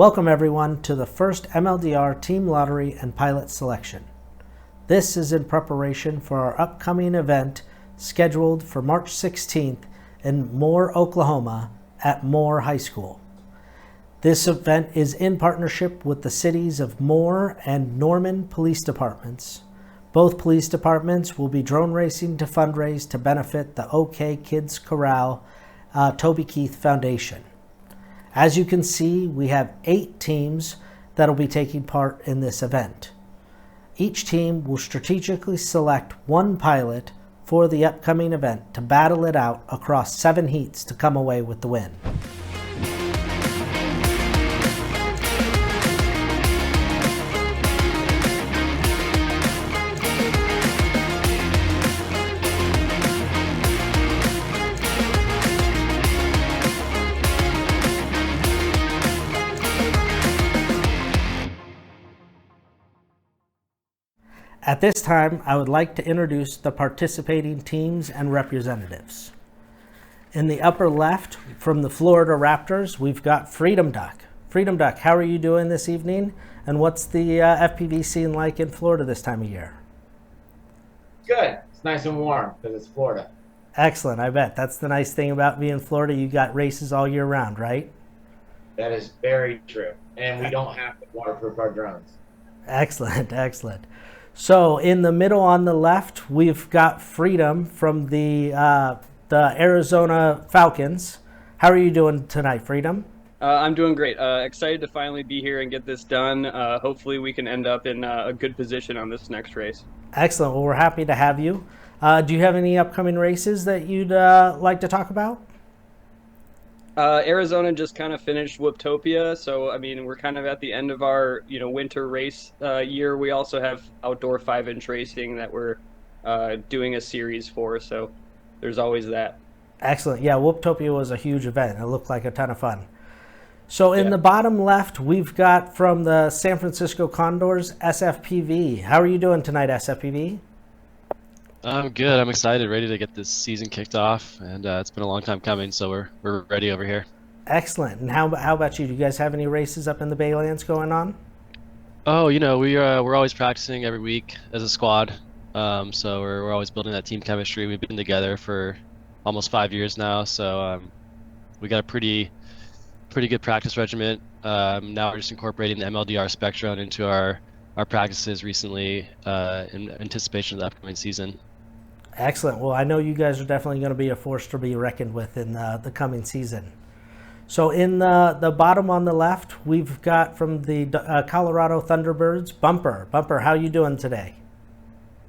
Welcome everyone to the first MLDR team lottery and pilot selection. This is in preparation for our upcoming event scheduled for March 16th in Moore, Oklahoma at Moore High School. This event is in partnership with the cities of Moore and Norman Police Departments. Both police departments will be drone racing to fundraise to benefit the OK Kids Korral Toby Foundation. As you can see, we have 8 teams that will be taking part in this event. Each team will strategically select one pilot for the upcoming event to battle it out across 7 heats to come away with the win. At this time, I would like to introduce the participating teams and representatives. In the upper left, from the Florida Raptors, we've got Freedom Duck. Freedom Duck, how are you doing this evening? And what's the FPV scene like in Florida this time of year? Good. It's nice and warm because it's Florida. Excellent, I bet. That's the nice thing about being in Florida. You got races all year round, right? That is very true. And we don't have to waterproof our drones. Excellent, excellent. So in the middle on the left, we've got Freedom from the Arizona Falcons. How are you doing tonight, Freedom? I'm doing great. Excited to finally be here and get this done. Hopefully we can end up in a good position on this next race. Excellent. Well, we're happy to have you. Do you have any upcoming races that you'd like to talk about? Arizona just kind of finished Whooptopia, so I mean we're kind of at the end of our winter race year. We also have outdoor 5-inch racing that we're doing a series for, so there's always that. Excellent. Yeah, Whooptopia was a huge event. It looked like a ton of fun. So in the bottom left, we've got from the San Francisco Condors, SFPV. How are you doing tonight, SFPV? I'm good. I'm excited, ready to get this season kicked off, and it's been a long time coming, so we're ready over here. Excellent. And how about you? Do you guys have any races up in the Baylands going on? Oh, we're always practicing every week as a squad, so we're always building that team chemistry. We've been together for almost 5 years now, so we got a pretty good practice regimen. Now we're just incorporating the MLDR spectrum into our practices recently in anticipation of the upcoming season. Excellent. Well, I know you guys are definitely going to be a force to be reckoned with in the coming season. So in the bottom on the left, we've got from the Colorado Thunderbirds, Bumper. Bumper, how are you doing today?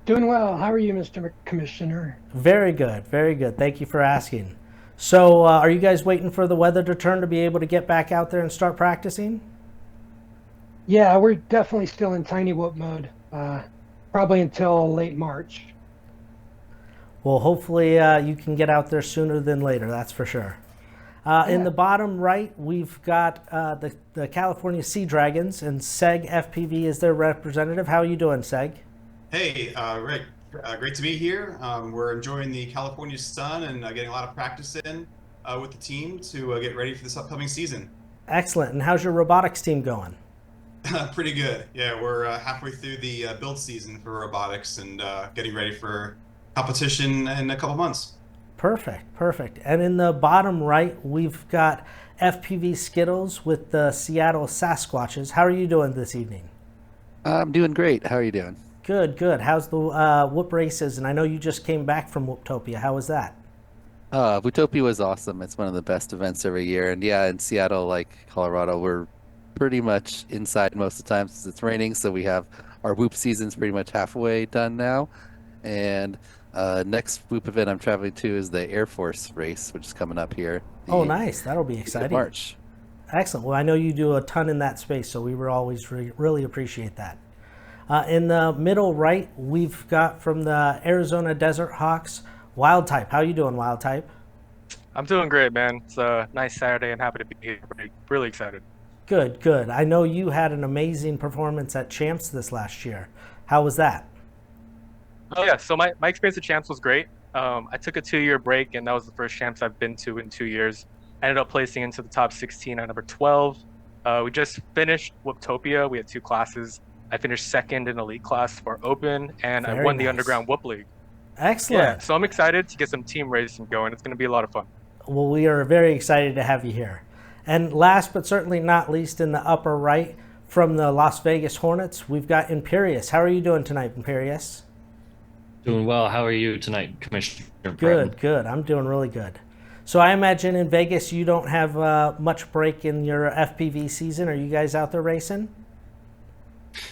Doing well. How are you, Mr. Commissioner? Very good. Very good. Thank you for asking. So are you guys waiting for the weather to turn to be able to get back out there and start practicing? Yeah, we're definitely still in tiny whoop mode, probably until late March. Well, hopefully you can get out there sooner than later, that's for sure. In the bottom right, we've got the California Sea Dragons, and Seg FPV is their representative. How are you doing, Seg? Hey, Rick. Great to be here. We're enjoying the California sun and getting a lot of practice in with the team to get ready for this upcoming season. Excellent. And how's your robotics team going? Pretty good. Yeah, we're halfway through the build season for robotics and getting ready for competition in a couple months. Perfect, perfect. And in the bottom right, we've got FPV Skittles with the Seattle Sasquatches. How are you doing this evening? I'm doing great. How are you doing? Good, good. How's the Whoop races? And I know you just came back from Whooptopia. How was that? Whooptopia was awesome. It's one of the best events every year. And yeah, in Seattle, like Colorado, we're pretty much inside most of the time since it's raining. So we have our Whoop season's pretty much halfway done now. And next Whoop event I'm traveling to is the Air Force race, which is coming up here. Oh, nice. That'll be exciting. March. Excellent. Well, I know you do a ton in that space, so we will always really appreciate that. In the middle right, we've got from the Arizona Desert Hawks, Wild Type. How you doing, Wild Type? I'm doing great, man. It's a nice Saturday and happy to be here. Really excited. Good, good. I know you had an amazing performance at Champs this last year. How was that? Oh yeah, so my experience at Champs was great. I took a 2-year break, and that was the first Champs I've been to in 2 years. I ended up placing into the top 16 at number 12. We just finished Whooptopia. We had 2 classes. I finished second in elite class for open, and I Very won the nice. underground Whoop League. Excellent. Yeah, so I'm excited to get some team racing going. It's going to be a lot of fun. Well, we are very excited to have you here. And last but certainly not least, in the upper right from the Las Vegas Hornets, we've got Imperius. How are you doing tonight, Imperius? Doing well. How are you tonight, Commissioner? Good, good. I'm doing really good. So I imagine in Vegas you don't have much break in your FPV season. Are you guys out there racing?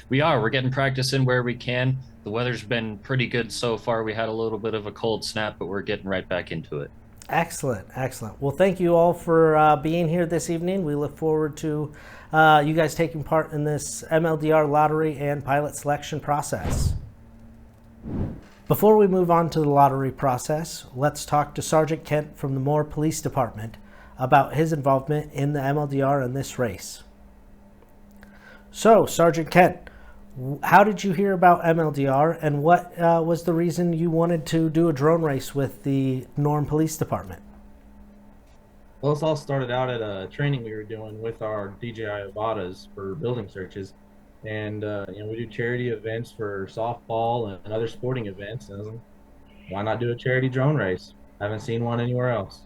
We are. We're getting practice in where we can. The weather's been pretty good so far. We had a little bit of a cold snap, but we're getting right back into it. Excellent, excellent. Well, thank you all for being here this evening. We look forward to you guys taking part in this MLDR lottery and pilot selection process. Before we move on to the lottery process, let's talk to Sergeant Kent from the Moore Police Department about his involvement in the MLDR and this race. So, Sergeant Kent, how did you hear about MLDR, and what was the reason you wanted to do a drone race with the Norm Police Department? Well, this all started out at a training we were doing with our DJI Avatas for building searches. And, we do charity events for softball and other sporting events. And why not do a charity drone race? Haven't seen one anywhere else.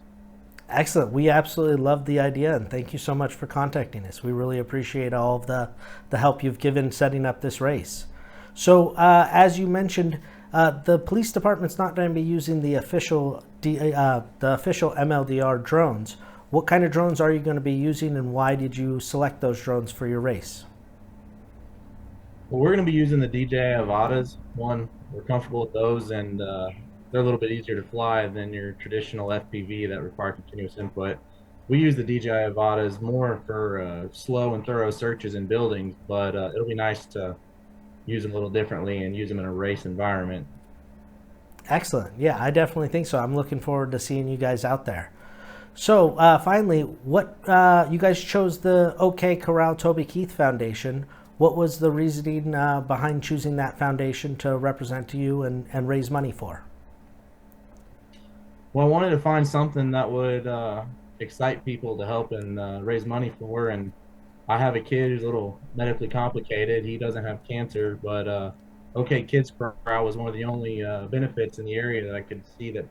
Excellent. We absolutely love the idea, and thank you so much for contacting us. We really appreciate all of the help you've given setting up this race. So, as you mentioned, the police department's not going to be using the official MLDR drones. What kind of drones are you going to be using, and why did you select those drones for your race? Well, we're going to be using the DJI Avatas. One, we're comfortable with those, and they're a little bit easier to fly than your traditional FPV that require continuous input. We use the DJI Avatas more for slow and thorough searches in buildings, but it'll be nice to use them a little differently and use them in a race environment. Excellent. Yeah, I definitely think so. I'm looking forward to seeing you guys out there. So finally, what you guys chose the OK Korral Toby Keith Foundation. What was the reasoning behind choosing that foundation to represent you and raise money for? Well, I wanted to find something that would excite people to help and raise money for. And I have a kid who's a little medically complicated. He doesn't have cancer, but OK Kids Korral was one of the only benefits in the area that I could see that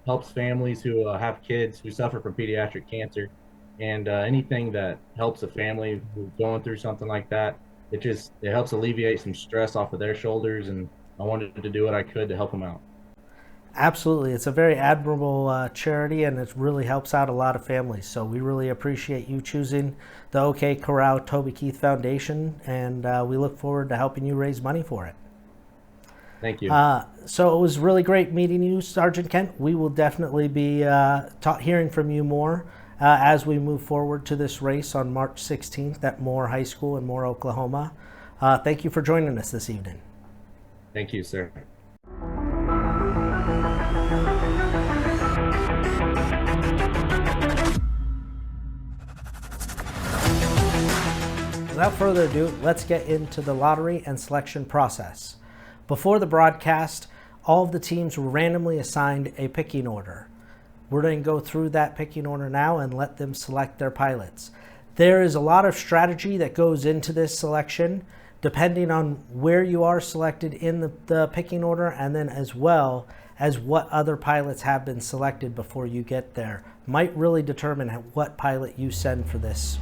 helps families who have kids who suffer from pediatric cancer. And anything that helps a family who's going through something like that, it helps alleviate some stress off of their shoulders. And I wanted to do what I could to help them out. Absolutely. It's a very admirable charity, and it really helps out a lot of families. So we really appreciate you choosing the OK Korral Toby Keith Foundation, and we look forward to helping you raise money for it. Thank you. So it was really great meeting you, Sergeant Kent. We will definitely be hearing from you more as we move forward to this race on March 16th at Moore High School in Moore, Oklahoma. Thank you for joining us this evening. Thank you, sir. Without further ado, let's get into the lottery and selection process. Before the broadcast, all of the teams were randomly assigned a picking order. We're going to go through that picking order now and let them select their pilots. There is a lot of strategy that goes into this selection, depending on where you are selected in the picking order, and then as well as what other pilots have been selected before you get there. Might really determine what pilot you send for this.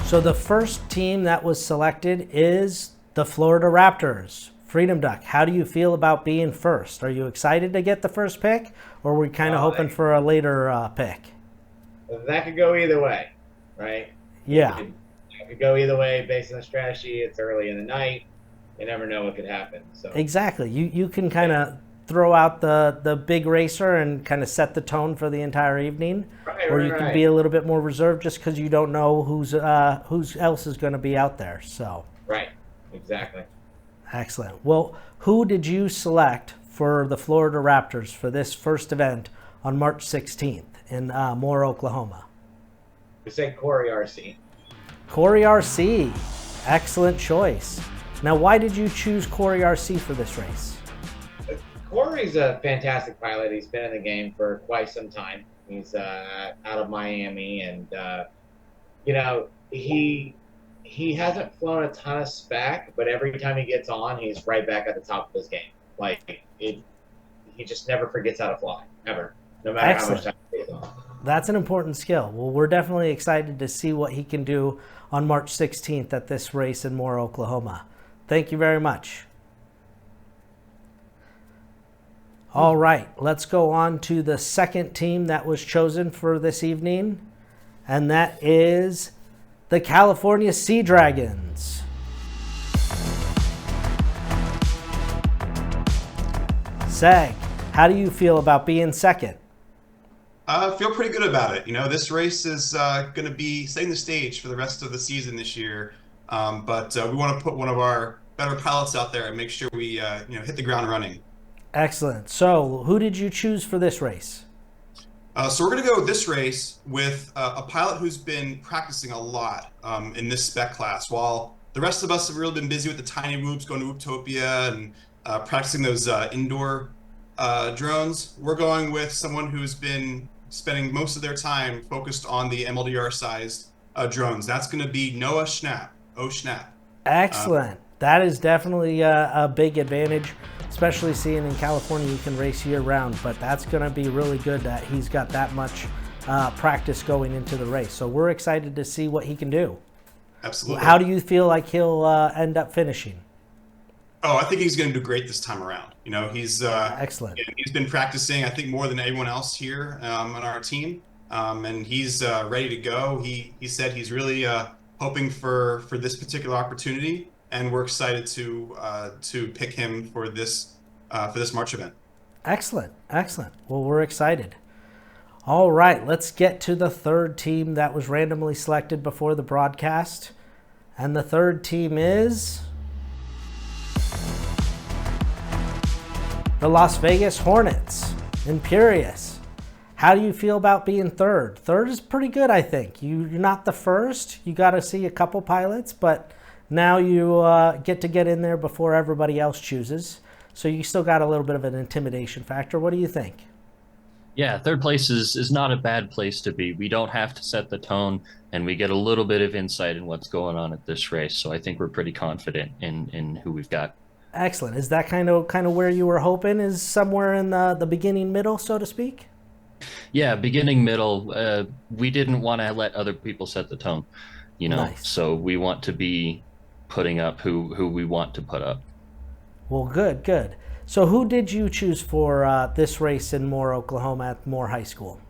So the first team that was selected is the Florida Raptors. Freedom Duck, how do you feel about being first? Are you excited to get the first pick, or are we kind of hoping for a later pick? That could go either way, right? Yeah. It could go either way based on the strategy. It's early in the night. You never know what could happen. So exactly. You can kind of throw out the big racer and kind of set the tone for the entire evening, or you can be a little bit more reserved just because you don't know who's else is going to be out there. So right, exactly. Excellent. Well, who did you select for the Florida Raptors for this first event on March 16th in Moore, Oklahoma? We said Corey RC. Corey RC. Excellent choice. Now, why did you choose Corey RC for this race? Corey's a fantastic pilot. He's been in the game for quite some time. He's out of Miami, and he hasn't flown a ton of spec, but every time he gets on, he's right back at the top of his game. He just never forgets how to fly, ever, no matter how much time he gets on. That's an important skill. Well, we're definitely excited to see what he can do on March 16th at this race in Moore, Oklahoma. Thank you very much. All right, let's go on to the second team that was chosen for this evening, and that is the California Sea Dragons. Sag, how do you feel about being second? I feel pretty good about it. This race is going to be setting the stage for the rest of the season this year. But we want to put one of our better pilots out there and make sure we hit the ground running. Excellent. So who did you choose for this race? So we're going to go this race with a pilot who's been practicing a lot in this spec class. While the rest of us have really been busy with the tiny whoops, going to Whooptopia and practicing those indoor drones, we're going with someone who's been spending most of their time focused on the MLDR-sized drones. That's going to be Noah Schnapp. Oh, Schnapp. Excellent. That is definitely a big advantage, especially seeing in California you can race year-round. But that's going to be really good that he's got that much practice going into the race. So we're excited to see what he can do. Absolutely. How do you feel like he'll end up finishing? Oh, I think he's going to do great this time around. He's excellent. He's been practicing, I think, more than anyone else here on our team, and he's ready to go. He said he's really hoping for this particular opportunity, and we're excited to pick him for this March event. Excellent, excellent. Well, we're excited. All right, let's get to the third team that was randomly selected before the broadcast, and the third team is the Las Vegas Hornets. Imperious. How do you feel about being third? Third is pretty good, I think. You're not the first. You got to see a couple pilots, but now you get in there before everybody else chooses. So you still got a little bit of an intimidation factor. What do you think? Yeah, third place is not a bad place to be. We don't have to set the tone, and we get a little bit of insight in what's going on at this race. So I think we're pretty confident in who we've got. Excellent. Is that kind of where you were hoping? Is somewhere in the beginning middle, so to speak? Yeah, beginning middle. We didn't want to let other people set the tone, Nice. So we want to be putting up who we want to put up. Well, good. So who did you choose for this race in Moore, Oklahoma at Moore High School?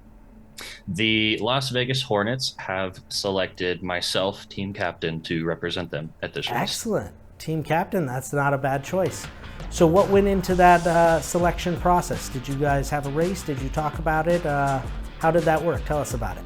The Las Vegas Hornets have selected myself, team captain, to represent them at this race. Excellent. Team captain, that's not a bad choice. So what went into that selection process? Did you guys have a race? Did you talk about it? How did that work? Tell us about it.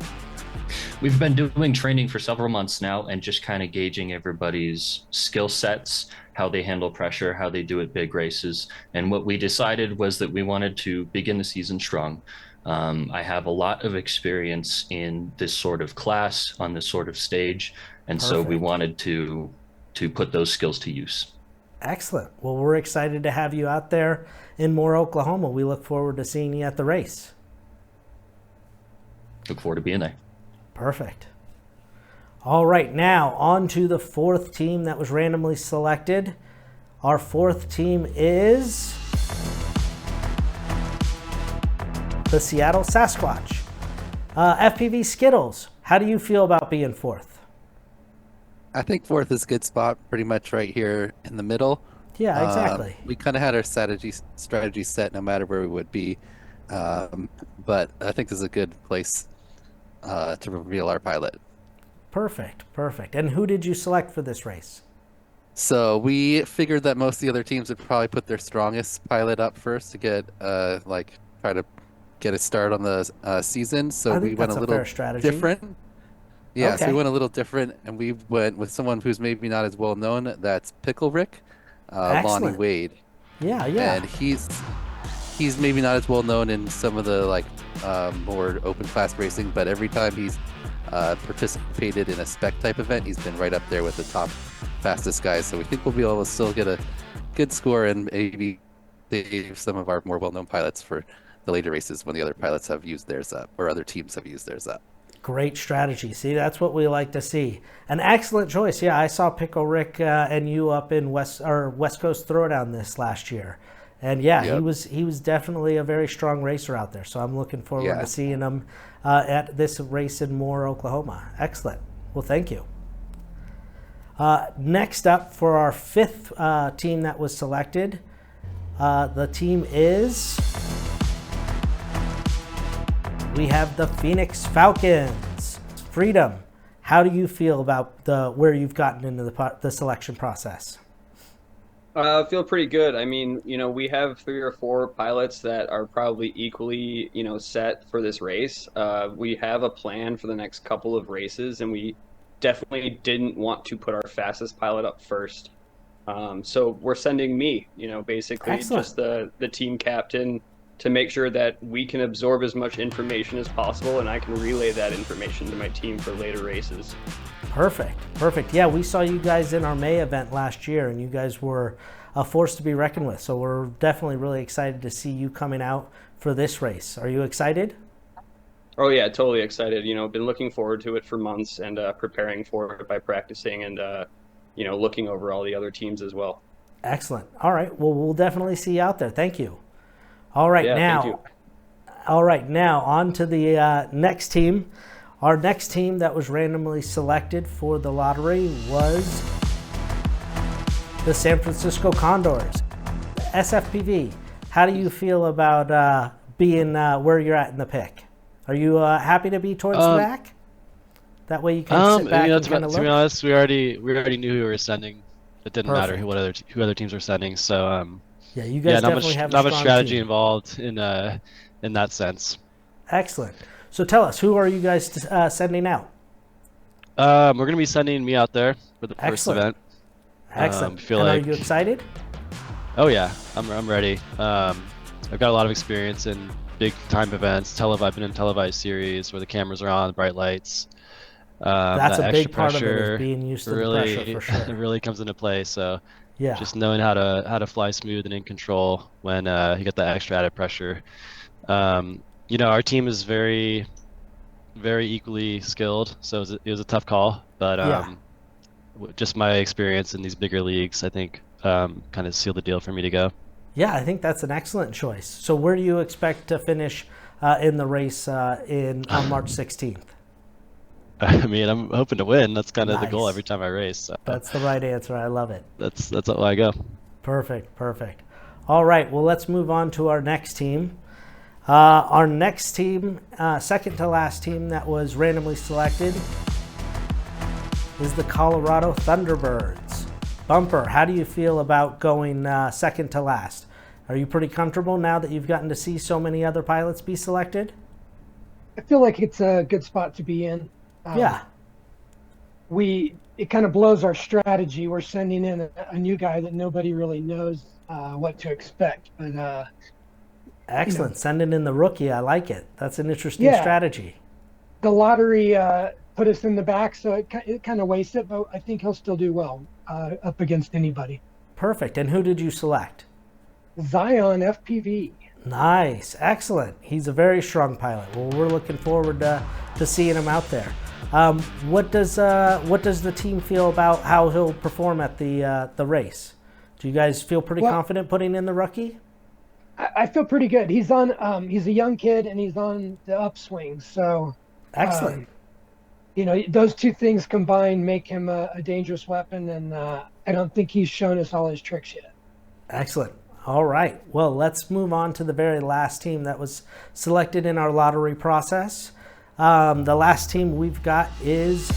We've been doing training for several months now and just kind of gauging everybody's skill sets, how they handle pressure, how they do at big races. And what we decided was that we wanted to begin the season strong. I have a lot of experience in this sort of class, on this sort of stage. And Perfect. So we wanted to put those skills to use. Excellent. Well, we're excited to have you out there in Moore, Oklahoma. We look forward to seeing you at the race. Look forward to being there. Perfect. All right, now on to the fourth team that was randomly selected. Our fourth team is the Seattle Sasquatch. FPV Skittles, how do you feel about being fourth? I think fourth is a good spot, pretty much right here in the middle. Yeah, exactly. We kind of had our strategy set no matter where we would be. But I think this is a good place to reveal our pilot. Perfect. And who did you select for this race? So we figured that most of the other teams would probably put their strongest pilot up first to get try to get a start on the season. So we went a little different. Yeah, okay. So we went a little different, and we went with someone who's maybe not as well known. That's Pickle Rick, Lonnie Wade. Yeah. And he's maybe not as well known in some of the more open class racing, but every time he's participated in a spec type event, he's been right up there with the top fastest guys. So we think we'll be able to still get a good score and maybe save some of our more well-known pilots for the later races when the other pilots have used theirs up, or other teams have used theirs up. Great strategy. See, that's what we like to see. An excellent choice. Yeah, I saw Pickle Rick and you up in West Coast Throwdown this last year, and yeah, Yep. he was definitely a very strong racer out there. So I'm looking forward Yeah. to seeing him at this race in Moore, Oklahoma. Excellent. Well, thank you. Next up for our fifth team that was selected, the team is. We have the Phoenix Falcons. Freedom, how do you feel about where you've gotten into the selection process? I feel pretty good. I mean, we have 3 or 4 pilots that are probably equally, set for this race. We have a plan for the next couple of races, and we definitely didn't want to put our fastest pilot up first. So we're sending me, basically Excellent. just the team captain to make sure that we can absorb as much information as possible, and I can relay that information to my team for later races. Perfect. Perfect. Yeah, we saw you guys in our May event last year, and you guys were a force to be reckoned with. So we're definitely really excited to see you coming out for this race. Are you excited? Oh yeah, totally excited. Been looking forward to it for months and preparing for it by practicing and looking over all the other teams as well. Excellent. All right. Well, we'll definitely see you out there. Thank you. All right, Yeah, now. thank you. All right, now on to the next team. Our next team that was randomly selected for the lottery was the San Francisco Condors. SFPV, how do you feel about being where you're at in the pick? Are you happy to be towards the back? That way you can sit back and kind of look. To be honest, we already knew who we were sending. It didn't matter Perfect. who other teams were sending. So yeah, you guys definitely have a not much strong strategy team. involved in that sense. Excellent. So tell us, who are you guys sending out? We're gonna be sending me out there for the first Excellent. event. Excellent. Feel And like, are you excited? oh yeah, I'm ready. I've got a lot of experience in big time events. I've been in televised series where the cameras are on, the bright lights. That's that a big extra part of it, pressure is being used to really, the pressure, for sure. it really comes into play. So Yeah. just knowing how to fly smooth and in control when you get that extra added pressure. Our team is very, very equally skilled, so it was a tough call. But just my experience in these bigger leagues, I think, kind of sealed the deal for me to go. Yeah, I think that's an excellent choice. So where do you expect to finish in the race on March 16th? I mean, I'm hoping to win. That's kind of the goal Nice. every time I race. So That's the right answer. I love it. that's how I go. Perfect, perfect. All right, well, let's move on to our next team. Our next team, second to last team that was randomly selected, is the Colorado Thunderbirds. Bumper, how do you feel about going second to last? Are you pretty comfortable now that you've gotten to see so many other pilots be selected? I feel like it's a good spot to be in. Yeah. It kind of blows our strategy. We're sending in a new guy that nobody really knows what to expect. But Excellent. Sending in the rookie. I like it. That's an interesting Yeah. strategy. the lottery put us in the back, so it kind of wastes it. But I think he'll still do well up against anybody. Perfect. And who did you select? Zion FPV. Nice. Excellent. He's a very strong pilot. Well, we're looking forward to seeing him out there. What does the team feel about how he'll perform at the race? Do you guys feel pretty confident putting in the rookie? I feel pretty good. He's on. He's a young kid and he's on the upswing. So Excellent. Those two things combined make him a dangerous weapon, and I don't think he's shown us all his tricks yet. Excellent. All right. Well, let's move on to the very last team that was selected in our lottery process. The last team we've got is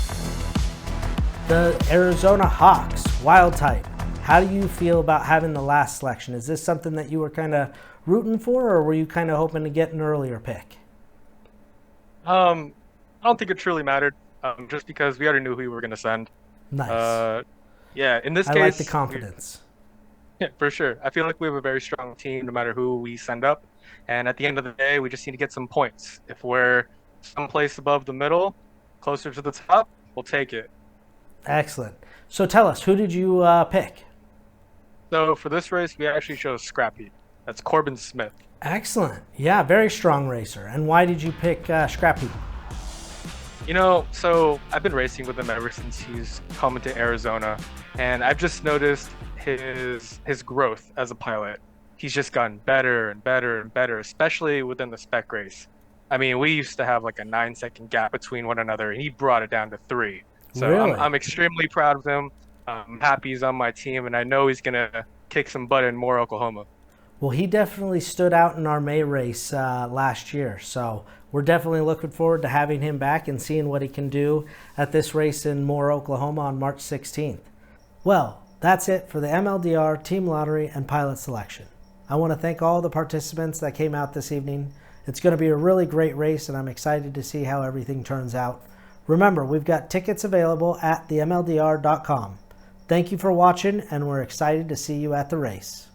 the Arizona Hawks, wild type. How do you feel about having the last selection? Is this something that you were kind of rooting for, or were you kind of hoping to get an earlier pick? I don't think it truly mattered, just because we already knew who we were going to send. Nice. Yeah, in this I case, like the confidence. Yeah, for sure. I feel like we have a very strong team no matter who we send up. And at the end of the day, we just need to get some points. If we're someplace above the middle, closer to the top, we'll take it. Excellent. So tell us, who did you pick? So for this race, we actually chose Scrappy. That's Corbin Smith. Excellent. Yeah, very strong racer. And why did you pick Scrappy? You know, so I've been racing with him ever since he's come into Arizona, and I've just noticed his growth as a pilot. He's just gotten better and better and better, especially within the spec race. I mean, we used to have like a 9-second gap between one another, and he brought it down to 3. So Really? I'm extremely proud of him. I'm happy he's on my team, and I know he's gonna kick some butt in Moore, Oklahoma. Well, he definitely stood out in our May race last year. So we're definitely looking forward to having him back and seeing what he can do at this race in Moore, Oklahoma on March 16th. Well, that's it for the MLDR Team Lottery and Pilot Selection. I want to thank all the participants that came out this evening. It's going to be a really great race, and I'm excited to see how everything turns out. Remember, we've got tickets available at themldr.com. Thank you for watching, and we're excited to see you at the race.